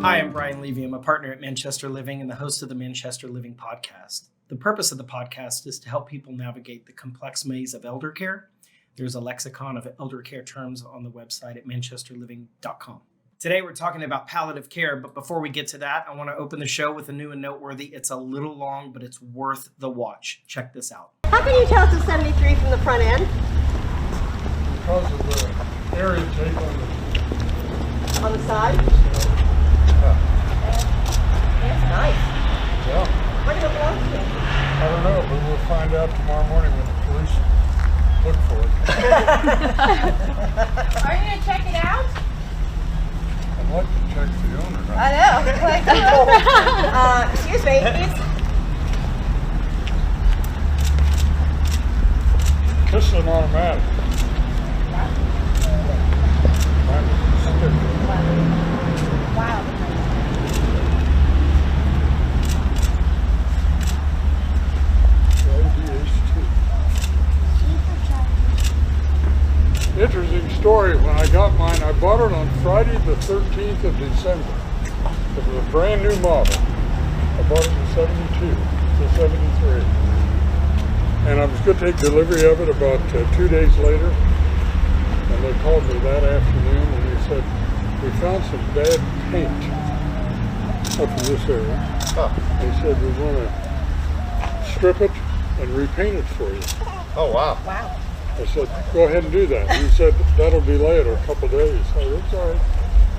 Hi, I'm Brian Levy. I'm a partner at Manchester Living and the host of the Manchester Living podcast. The purpose of the podcast is to help people navigate the complex maze of elder care. There's a lexicon of elder care terms on the website at manchesterliving.com. Today we're talking about palliative care, but before we get to that, I want to open the show with a new and noteworthy. It's a little long, but it's worth the watch. Check this out. How can you tell it's a 73 from the front end? Because of the area tape On the side? Yeah. That's nice. Yeah. What do it belong to? I don't know, but we'll find out tomorrow morning when the police look for it. Are you going to check it out? I'd like to check the owner. I know. Excuse me. This is an automatic. Mine is a stick. Wow. Interesting story. When I got mine, I bought it on Friday the 13th of December. It was a brand new model. I bought it in 72 to 73. And I was going to take delivery of it about 2 days later. And they called me that afternoon and they said, we found some bad paint up in this area. They said, we want to strip it and repaint it for you. Oh, wow. Wow. I said, go ahead and do that. He said, that'll be later, a couple of days. I said, it's all right.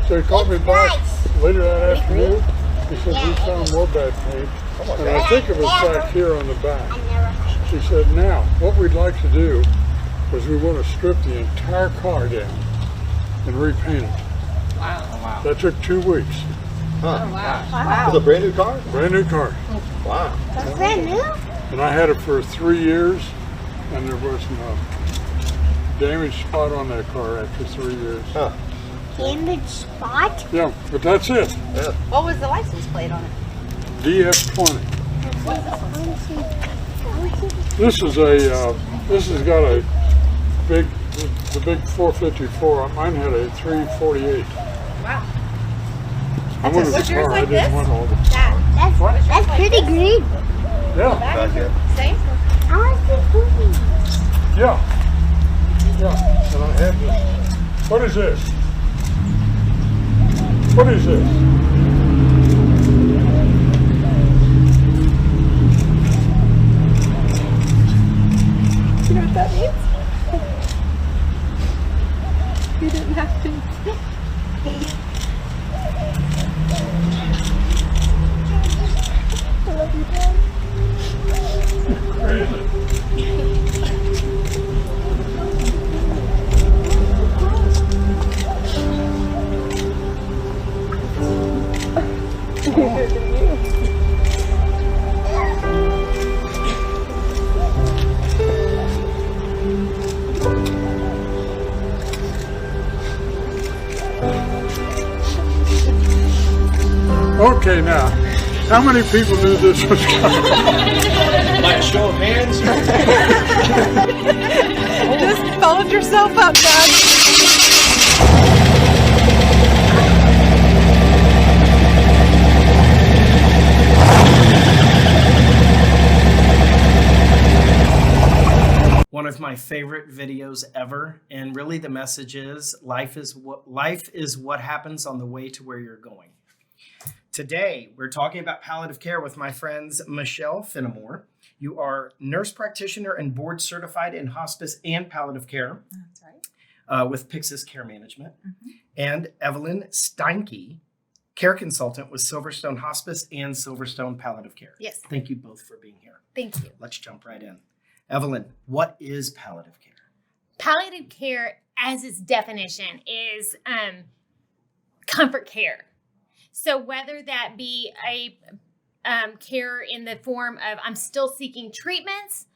So he called me back later that afternoon. He said, we found more bad paint. And I think it was back here on the back. He said, now, what we'd like to do is we want to strip the entire car down and repaint it. Wow. That took 2 weeks. Huh. Oh, wow. It was a brand new car? Brand new car. Wow. That's brand new? And I had it for 3 years, and there was no damage spot on that car after 3 years. Huh. Damage spot? Yeah, but that's it. Yeah. What was the license plate on it? DF20. What is this one? This is this has got a big, the big 454. Mine had a 348. Wow. I wanted Was the yours car. like I didn't this? want all the. That's pretty green. Yeah, Back here. Same? I want to see movies. yeah, yeah. And I have this. What is this? What is this? You know what that means? You didn't have to. I love you, Dad. Okay, now, how many people knew this was coming? Like a show of hands? Just followed yourself up, Dad. One of my favorite videos ever, and really the message is life is what happens on the way to where you're going. Today, we're talking about palliative care with my friends Michelle Finamore. You are nurse practitioner and board certified in hospice and palliative care. That's right. With Pyxis Care Management. And Evelyn Steinke, care consultant with SilverStone Hospice and SilverStone Palliative Care. Yes. Thank you both for being here. Thank you. Let's jump right in. Evelyn, what is palliative care? Palliative care, as its definition, is comfort care. So whether that be a care in the form of I'm still seeking treatments,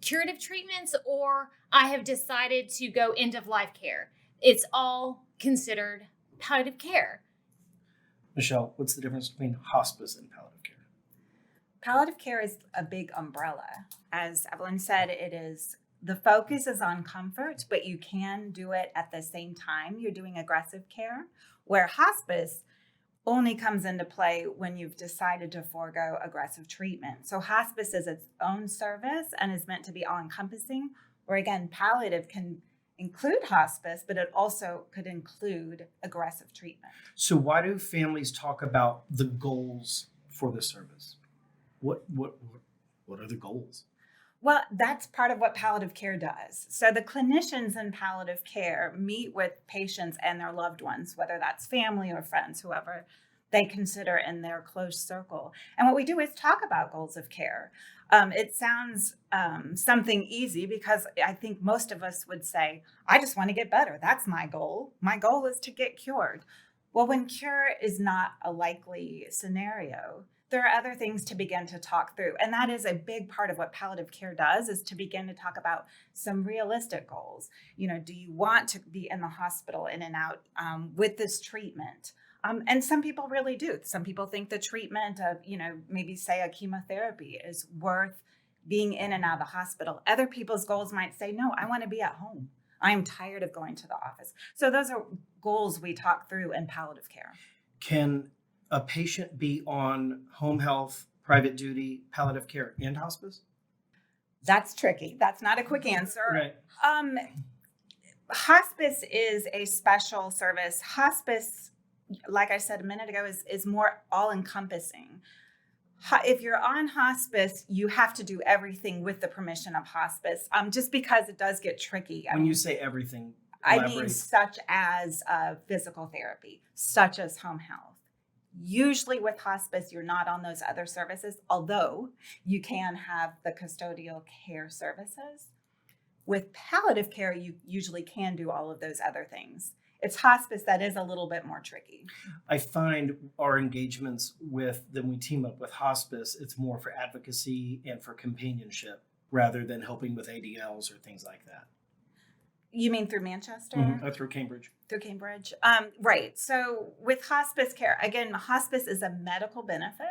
curative treatments, or I have decided to go end of life care, it's all considered palliative care. Michelle, what's the difference between hospice and palliative care? Palliative care is a big umbrella. As Evelyn said, the focus is on comfort, but you can do it at the same time you're doing aggressive care. Where hospice, only comes into play when you've decided to forego aggressive treatment. So hospice is its own service and is meant to be all-encompassing, or again, palliative can include hospice, but it also could include aggressive treatment. So why do families talk about the goals for the service? What are the goals? Well, that's part of what palliative care does. So the clinicians in palliative care meet with patients and their loved ones, whether that's family or friends, whoever they consider in their close circle. And what we do is talk about goals of care. It sounds something easy because I think most of us would say, I just want to get better. That's my goal. My goal is to get cured. Well, when cure is not a likely scenario, there are other things to begin to talk through. And that is a big part of what palliative care does, is to begin to talk about some realistic goals. You know, do you want to be in the hospital in and out with this treatment? And some people really do. Some people think the treatment of, maybe say a chemotherapy is worth being in and out of the hospital. Other people's goals might say, no, I want to be at home. I'm tired of going to the office. So those are goals we talk through in palliative care. Can a patient be on home health, private duty, palliative care, and hospice? That's tricky. That's not a quick answer. Right. Hospice is a special service. Hospice, like I said a minute ago, is more all-encompassing. If you're on hospice, you have to do everything with the permission of hospice, just because it does get tricky. When you say everything, I mean, elaborate. such as physical therapy, such as home health. Usually with hospice, you're not on those other services, although you can have the custodial care services. With palliative care, you usually can do all of those other things. It's hospice that is a little bit more tricky. I find our engagements when we team up with hospice, it's more for advocacy and for companionship rather than helping with ADLs or things like that. You mean through Manchester? Or through Cambridge. Through Cambridge. Right. So with hospice care, again, hospice is a medical benefit.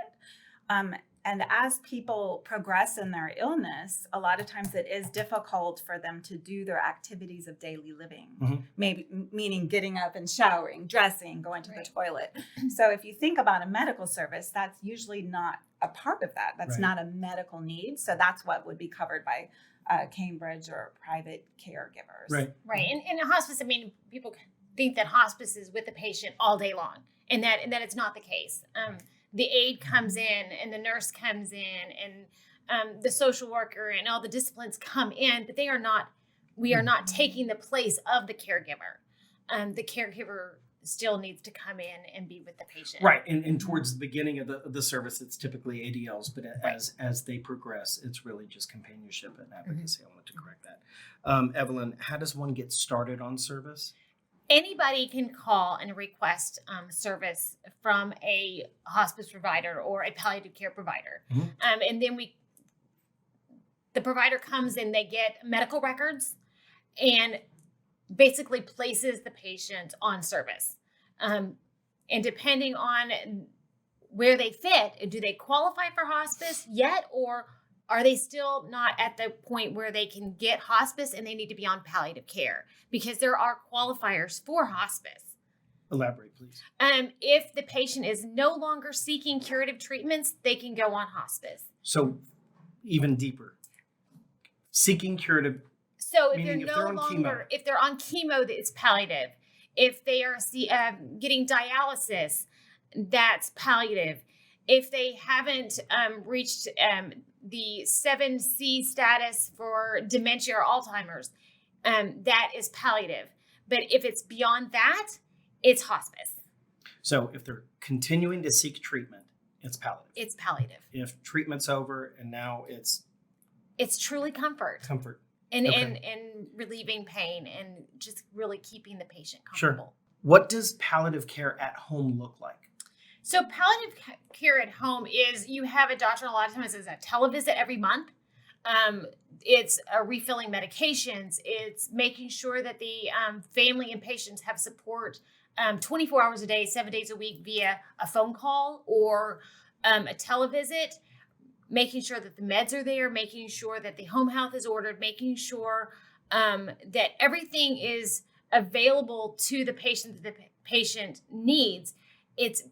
And as people progress in their illness, a lot of times it is difficult for them to do their activities of daily living, maybe meaning getting up and showering, dressing, going to the toilet. So if you think about a medical service, that's usually not a part of that. That's not a medical need. So that's what would be covered by Cambridge or private caregivers. Right. Right. And in a hospice, I mean, people think that hospice is with the patient all day long, and that it's not the case. The aide comes in and the nurse comes in and the social worker and all the disciplines come in, but we are not taking the place of the caregiver. The caregiver still needs to come in and be with the patient. Right. And towards the beginning of the service, it's typically ADLs, but as they progress, it's really just companionship and advocacy. I wanted to correct that. Evelyn, how does one get started on service? Anybody can call and request service from a hospice provider or a palliative care provider. And then the provider comes and they get medical records and basically places the patient on service. And depending on where they fit, do they qualify for hospice yet, or are they still not at the point where they can get hospice and they need to be on palliative care? Because there are qualifiers for hospice. Elaborate, please. If the patient is no longer seeking curative treatments, they can go on hospice. So even deeper. Seeking curative. So if Meaning they're if they're no on longer, if they're on chemo, it's palliative. If they are getting dialysis, that's palliative. If they haven't reached the 7C status for dementia or Alzheimer's, that is palliative. But if it's beyond that, it's hospice. So if they're continuing to seek treatment, it's palliative. It's palliative. If treatment's over and now it's truly comfort. comfort. And, Okay. and relieving pain and just really keeping the patient Sure. comfortable. What does palliative care at home look like? So palliative care at home is you have a doctor, a lot of times it's a televisit every month. It's refilling medications. It's making sure that the family and patients have support 24 hours a day, 7 days a week via a phone call or a televisit. Making sure that the meds are there, making sure that the home health is ordered, making sure that everything is available to the patient that the patient needs. It's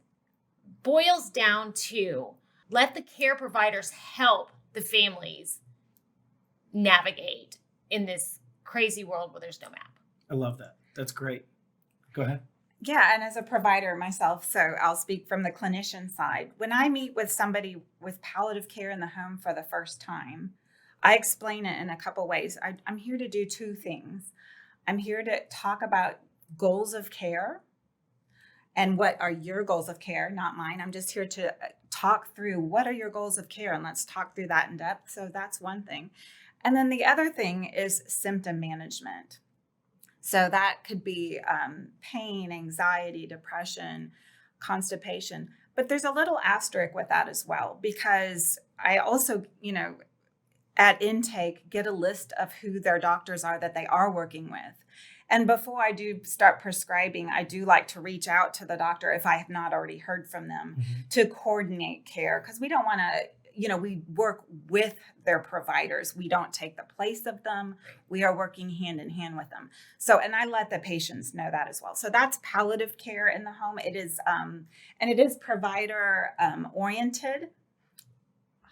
boils down to let the care providers help the families navigate in this crazy world where there's no map. I love that. That's great. Go ahead. Yeah, and as a provider myself, so I'll speak from the clinician side. When I meet with somebody with palliative care in the home for the first time, I explain it in a couple ways. I'm here to do two things. I'm here to talk about goals of care and what are your goals of care, not mine. I'm just here to talk through what are your goals of care, and let's talk through that in depth. So that's one thing. And then the other thing is symptom management. So that could be pain, anxiety, depression, constipation. But there's a little asterisk with that as well, because I also, at intake, get a list of who their doctors are that they are working with. And before I do start prescribing, I do like to reach out to the doctor if I have not already heard from them to coordinate care, because we don't want to, we work with their providers. We don't take the place of them. We are working hand in hand with them. So, and I let the patients know that as well. So that's palliative care in the home. It is, and it is provider oriented.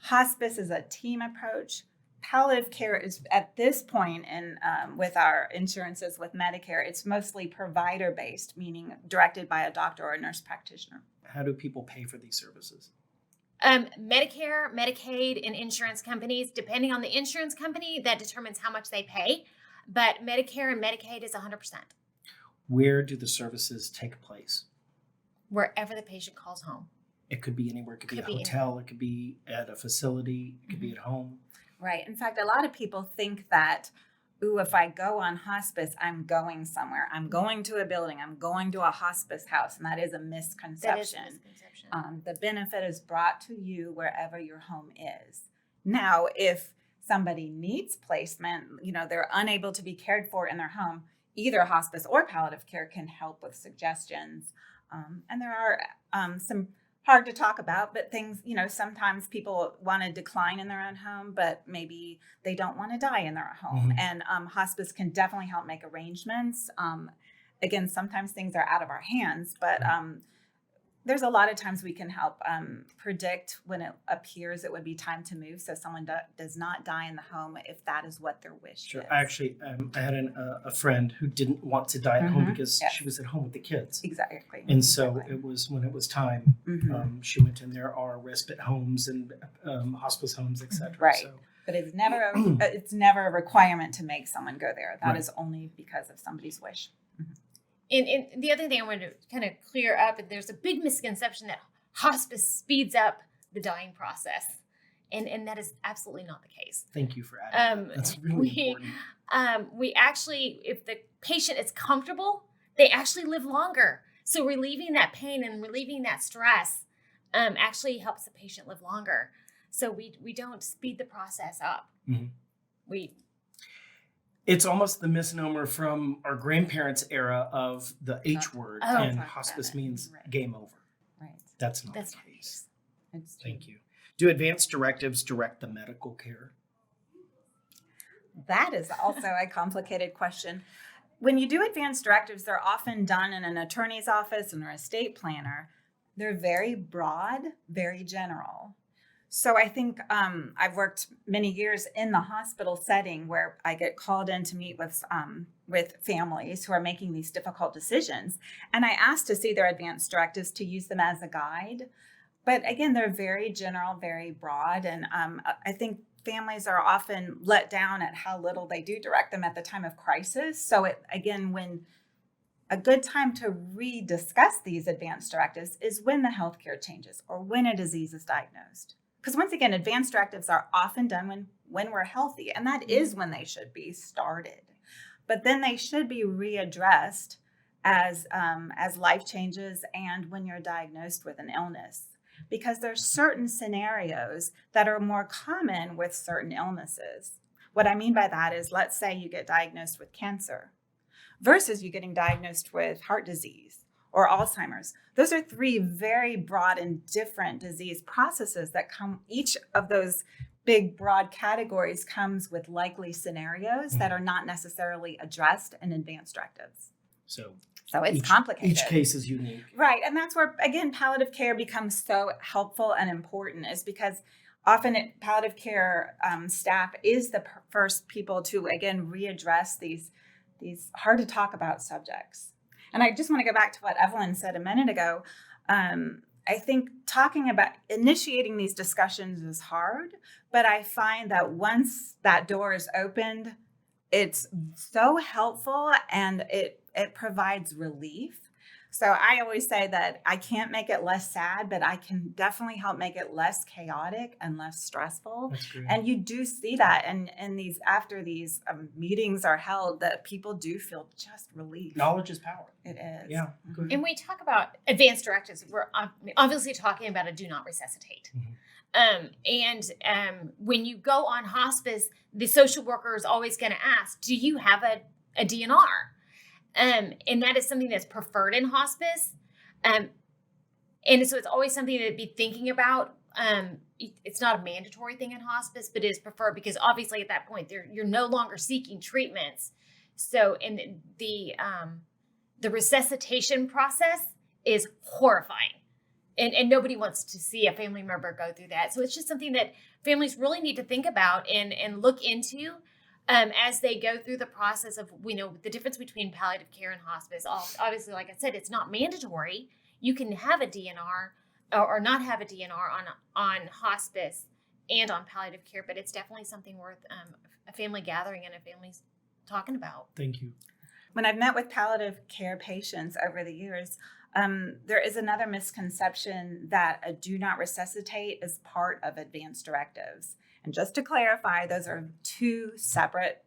Hospice is a team approach. Palliative care is at this point, and with our insurances with Medicare, it's mostly provider based, meaning directed by a doctor or a nurse practitioner. How do people pay for these services? Medicare, Medicaid, and insurance companies, depending on the insurance company, that determines how much they pay. But Medicare and Medicaid is 100%. Where do the services take place? Wherever the patient calls home. It could be anywhere. It could be a Could be hotel. It could be at a facility. It could be at home. Right. In fact, a lot of people think that, if I go on hospice, I'm going somewhere. I'm going to a building. I'm going to a hospice house. And that is a misconception. That is a misconception. The benefit is brought to you wherever your home is. Now, if somebody needs placement, they're unable to be cared for in their home, either hospice or palliative care can help with suggestions. And there are some hard to talk about, but things, sometimes people want to decline in their own home, but maybe they don't want to die in their home. And hospice can definitely help make arrangements. Again, sometimes things are out of our hands, but there's a lot of times we can help predict when it appears it would be time to move, so someone does not die in the home if that is what their wish is. I actually, I had a friend who didn't want to die at home because she was at home with the kids. Exactly. And so it was when it was time, she went in. There are respite homes and hospice homes, etc. Right. So, but it's never a requirement to make someone go there. That is only because of somebody's wish. And the other thing I wanted to kind of clear up, and there's a big misconception that hospice speeds up the dying process. And that is absolutely not the case. Thank you for adding that. That's really important. We actually, if the patient is comfortable, they actually live longer. So relieving that pain and relieving that stress actually helps the patient live longer. So we don't speed the process up. It's almost the misnomer from our grandparents' era of the H word, and hospice means game over. Right. That's not the case. It's Thank you. Do advanced directives direct the medical care? That is also a complicated question. When you do advanced directives, they're often done in an attorney's office or a estate planner. They're very broad, very general. So I think I've worked many years in the hospital setting where I get called in to meet with families who are making these difficult decisions. And I ask to see their advanced directives to use them as a guide. But again, they're very general, very broad. And I think families are often let down at how little they do direct them at the time of crisis. So when a good time to rediscuss these advanced directives is when the healthcare changes or when a disease is diagnosed. Because once again, advanced directives are often done when we're healthy, and that is when they should be started. But then they should be readdressed as life changes and when you're diagnosed with an illness. Because there's certain scenarios that are more common with certain illnesses. What I mean by that is, let's say you get diagnosed with cancer versus you getting diagnosed with heart disease or Alzheimer's. Those are three very broad and different disease processes that come, each of those big broad categories comes with likely scenarios that are not necessarily addressed in advanced directives. So So it's Each complicated. case is unique. Right. And that's where, again, palliative care becomes so helpful and important, is because often palliative care staff is the first people to, again, readdress these hard to talk about subjects. And I just want to go back to what Evelyn said a minute ago. I think talking about initiating these discussions is hard, but I find that once that door is opened, it's so helpful and it provides relief. So I always say that I can't make it less sad, but I can definitely help make it less chaotic and less stressful. That's great. And you do see that, and after these meetings are held, that people do feel just relief. Knowledge is power. It is. Yeah. Good. And we talk about advanced directives. We're obviously talking about a do not resuscitate. When you go on hospice, the social worker is always going to ask, do you have a DNR? And that is something that's preferred in hospice. And so it's always something to be thinking about. It's not a mandatory thing in hospice, but it is preferred because obviously at that point you're no longer seeking treatments. So in the resuscitation process is horrifying. And nobody wants to see a family member go through that. So it's just something that families really need to think about and look into as they go through the process of, the difference between palliative care and hospice. Obviously, like I said, it's not mandatory. You can have a DNR or not have a DNR on hospice and on palliative care, but it's definitely something worth a family gathering and a family's talking about. Thank you. When I've met with palliative care patients over the years, there is another misconception that a do not resuscitate is part of advanced directives. And just to clarify, those are two separate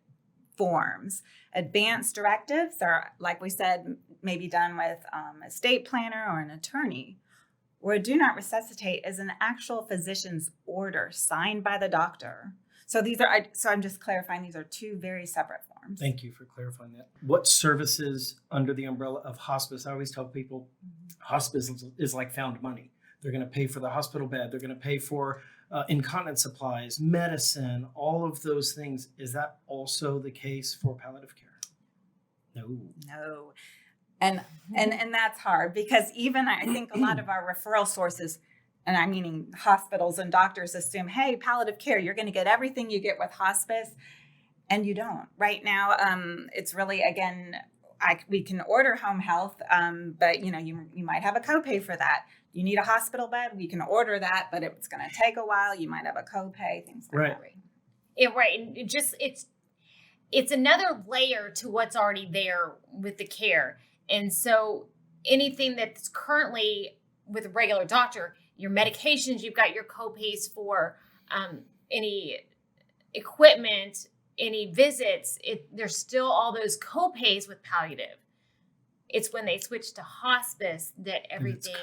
forms. Advanced directives are, like we said, maybe done with a estate planner or an attorney, where a do not resuscitate is an actual physician's order signed by the doctor. So I'm just clarifying, these are two very separate forms. Thank you for clarifying that. What services under the umbrella of hospice? I always tell people hospice is like found money. They're going to pay for the hospital bed. They're going to pay for incontinence supplies, medicine, all of those things. Is that also the case for palliative care? No. And that's hard because even I think a lot of our referral sources, and I'm meaning hospitals and doctors, assume, hey, palliative care, you're going to get everything you get with hospice. And you don't. Right now, it's really, again, we can order home health, but you might have a copay for that. You need a hospital bed, we can order that, but it's going to take a while. You might have a copay, things like that. Right. And it's another layer to what's already there with the care. And so anything that's currently with a regular doctor, your medications, you've got your copays for any equipment, any visits, there's still all those copays with palliative. It's when they switch to hospice that everything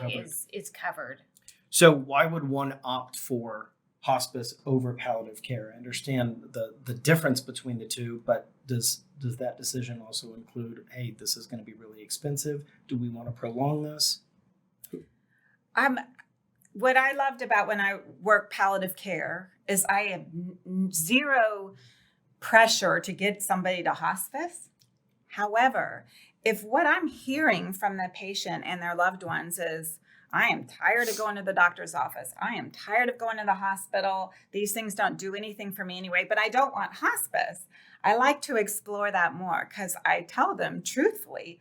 is covered. So why would one opt for hospice over palliative care? I understand the difference between the two, but does that decision also include, hey, this is going to be really expensive? Do we want to prolong this? What I loved about when I work palliative care is I have zero pressure to get somebody to hospice. However, if what I'm hearing from the patient and their loved ones is, I am tired of going to the doctor's office, I am tired of going to the hospital, these things don't do anything for me anyway, but I don't want hospice, I like to explore that more because I tell them truthfully,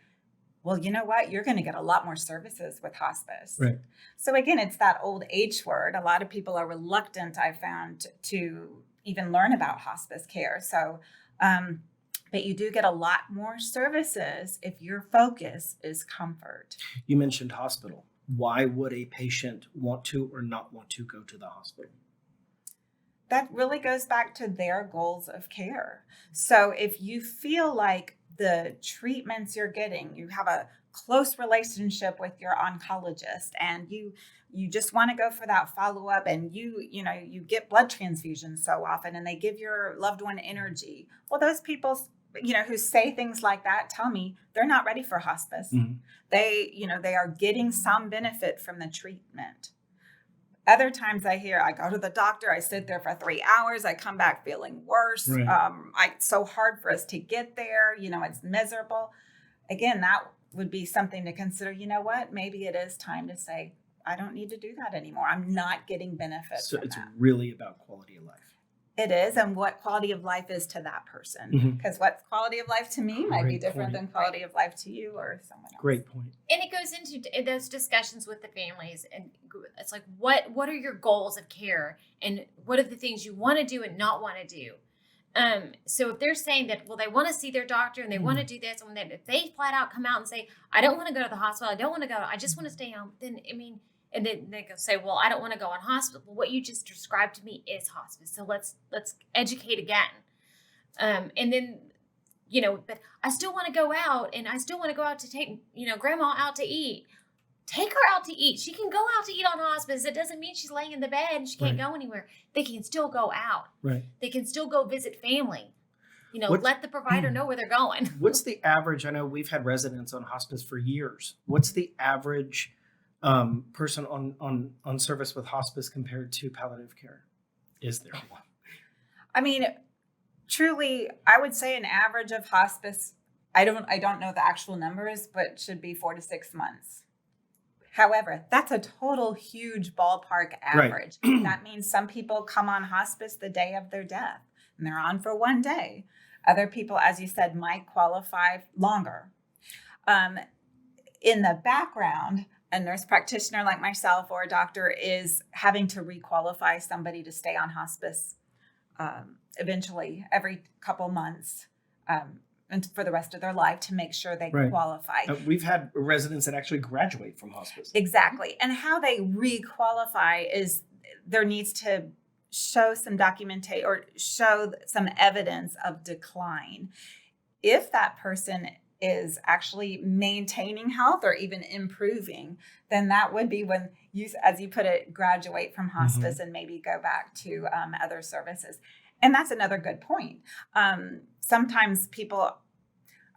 well, you know what? You're going to get a lot more services with hospice. Right. So again, it's that old H word. A lot of people are reluctant, I found, to even learn about hospice care. So, but you do get a lot more services if your focus is comfort. You mentioned hospital. Why would a patient want to or not want to go to the hospital? That really goes back to their goals of care. So if you feel like the treatments you're getting, you have a close relationship with your oncologist and you just want to go for that follow-up and you get blood transfusions so often and they give your loved one energy. Well, those people, who say things like that tell me they're not ready for hospice. Mm-hmm. They are getting some benefit from the treatment. Other times I go to the doctor, I sit there for 3 hours, I come back feeling worse. Right. It's so hard for us to get there. It's miserable. Again, would be something to consider. You know what? Maybe it is time to say, I don't need to do that anymore. I'm not getting benefits So from it's that. really about quality of life. It is, and what quality of life is to that person. Mhm. Because what's quality of life to me might be Great different point. than quality of life to you or someone else. Great point. And it goes into those discussions with the families, and it's like, what are your goals of care, and what are the things you want to do and not want to do? So if they're saying that, well, they want to see their doctor and they want to do this, and then if they flat out come out and say, I don't want to go to the hospital, I don't want to go, I just want to stay home, then and then they go say, well, I don't want to go on hospital. Well, what you just described to me is hospice. So let's educate again. And then, but I still want to go out, and I still want to go out to take, grandma out to eat. Take her out to eat. She can go out to eat on hospice. It doesn't mean she's laying in the bed and she can't go anywhere. They can still go out. Right. They can still go visit family. What's- Let the provider know where they're going. What's the average? I know we've had residents on hospice for years. What's the average person on service with hospice compared to palliative care? Is there one? I mean, truly, I would say an average of hospice, I don't know the actual numbers, but should be 4 to 6 months. However, that's a total huge ballpark average. That means some people come on hospice the day of their death, and they're on for 1 day. Other people, as you said, might qualify longer. In the background, a nurse practitioner like myself or a doctor is having to requalify somebody to stay on hospice eventually every couple months and for the rest of their life to make sure they qualify. We've had residents that actually graduate from hospice. Exactly. And how they requalify is there needs to show some documentation or show some evidence of decline. If that person is actually maintaining health or even improving, then that would be when you, as you put it, graduate from hospice and maybe go back to other services. And that's another good point. Sometimes people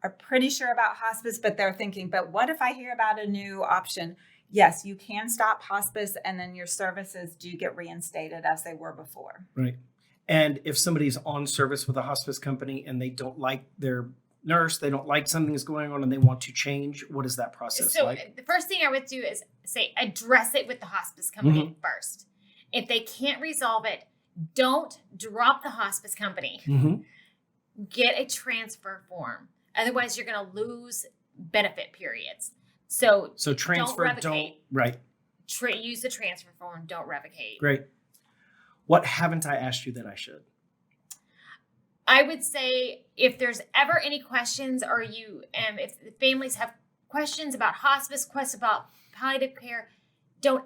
are pretty sure about hospice, but they're thinking, but what if I hear about a new option? Yes, you can stop hospice and then your services do get reinstated as they were before. Right. And if somebody's on service with a hospice company and they don't like their nurse, they don't like something that's going on and they want to change, what is that process like? The first thing I would do is say, address it with the hospice company first. If they can't resolve it, don't drop the hospice company. Get a transfer form. Otherwise, you're going to lose benefit periods. So transfer, use the transfer form. Don't revocate. Great. What haven't I asked you that I should? I would say if there's ever any questions, or if the families have questions about hospice, questions about palliative care, don't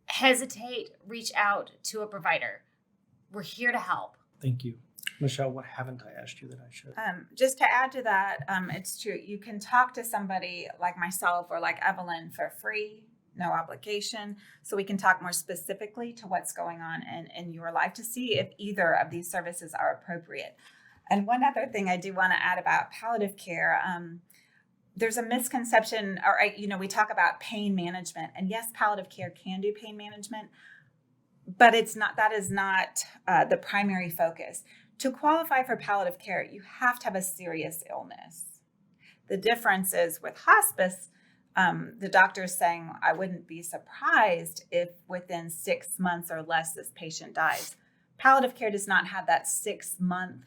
hesitate. Reach out to a provider. We're here to help. Thank you. Michelle, what haven't I asked you that I should? Just to add to that, it's true. You can talk to somebody like myself or like Evelyn for free, no obligation. So we can talk more specifically to what's going on in your life to see if either of these services are appropriate. And one other thing I do want to add about palliative care, there's a misconception, or we talk about pain management, and yes, palliative care can do pain management, but that is not the primary focus. To qualify for palliative care, you have to have a serious illness. The difference is with hospice, the doctor is saying, I wouldn't be surprised if within 6 months or less this patient dies. Palliative care does not have that 6-month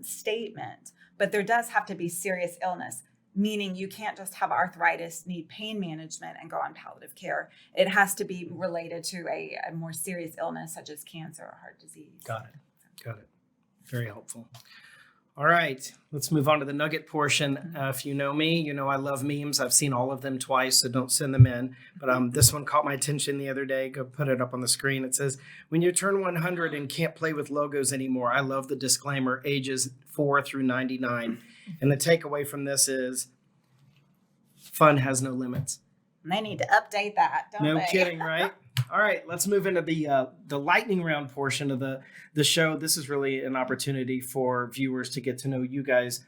statement, but there does have to be serious illness, meaning you can't just have arthritis, need pain management, and go on palliative care. It has to be related to a more serious illness such as cancer or heart disease. Got it. Very helpful. All right, let's move on to the nugget portion. If you know me, you know I love memes. I've seen all of them twice, so don't send them in. But this one caught my attention the other day. Go put it up on the screen. It says, when you turn 100 and can't play with logos anymore, I love the disclaimer, ages 4 through 99. And the takeaway from this is fun has no limits. And they need to update that, don't they? No kidding, right? All right, let's move into the lightning round portion of the show. This is really an opportunity for viewers to get to know you guys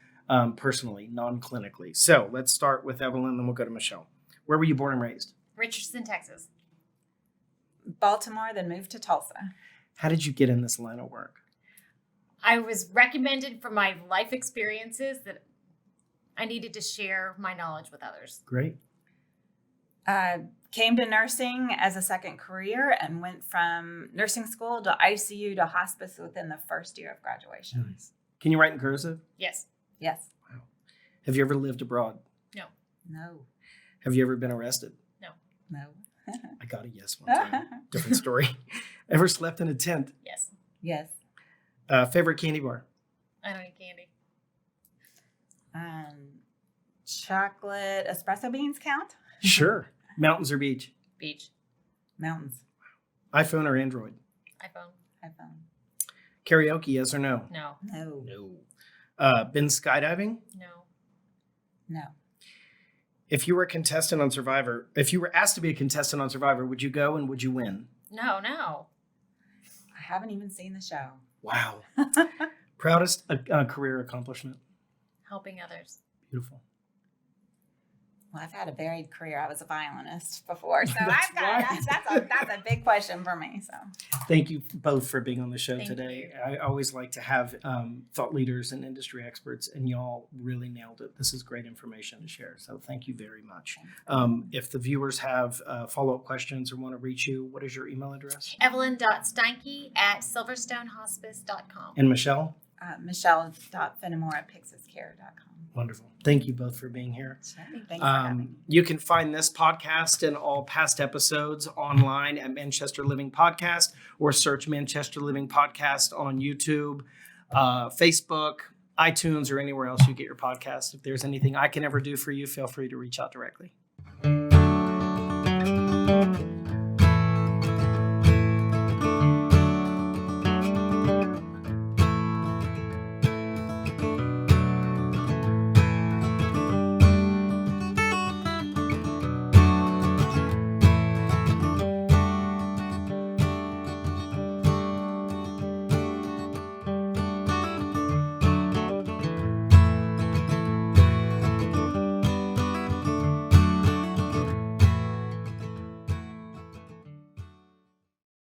personally, non-clinically. So let's start with Evelyn, then we'll go to Michelle. Where were you born and raised? Richardson, Texas. Baltimore, then moved to Tulsa. How did you get in this line of work? I was recommended for my life experiences that I needed to share my knowledge with others. Great. Came to nursing as a second career and went from nursing school to ICU to hospice within the first year of graduation. Nice. Can you write in cursive? Yes. Yes. Have you ever lived abroad? No. Have you ever been arrested? No. I got a yes one time. Different story. Ever slept in a tent? Yes. Yes. Favorite candy bar? I don't eat candy. Chocolate espresso beans count? Sure. Mountains or beach? Beach. Mountains. iPhone or Android? iPhone. Karaoke, yes or no? No. No. No. Been skydiving? No. No. If you were asked to be a contestant on Survivor, would you go and would you win? No. I haven't even seen the show. Wow. Proudest career accomplishment? Helping others. Beautiful. Well, I've had a varied career. I was a violinist before, so That's I've got right. that's a big question for me. So Thank you both for being on the show Thank today. you. I always like to have thought leaders and industry experts, and y'all really nailed it. This is great information to share. So thank you very much. If the viewers have follow-up questions or want to reach you, what is your email address? Evelyn.Steinke@SilverStoneHospice.com. And Michelle? Michelle.Finamore@pixiscare.com. Wonderful. Thank you both for being here. Thanks for having me. You can find this podcast and all past episodes online at Manchester Living Podcast, or search Manchester Living Podcast on YouTube, Facebook, iTunes, or anywhere else you get your podcast. If there's anything I can ever do for you, feel free to reach out directly.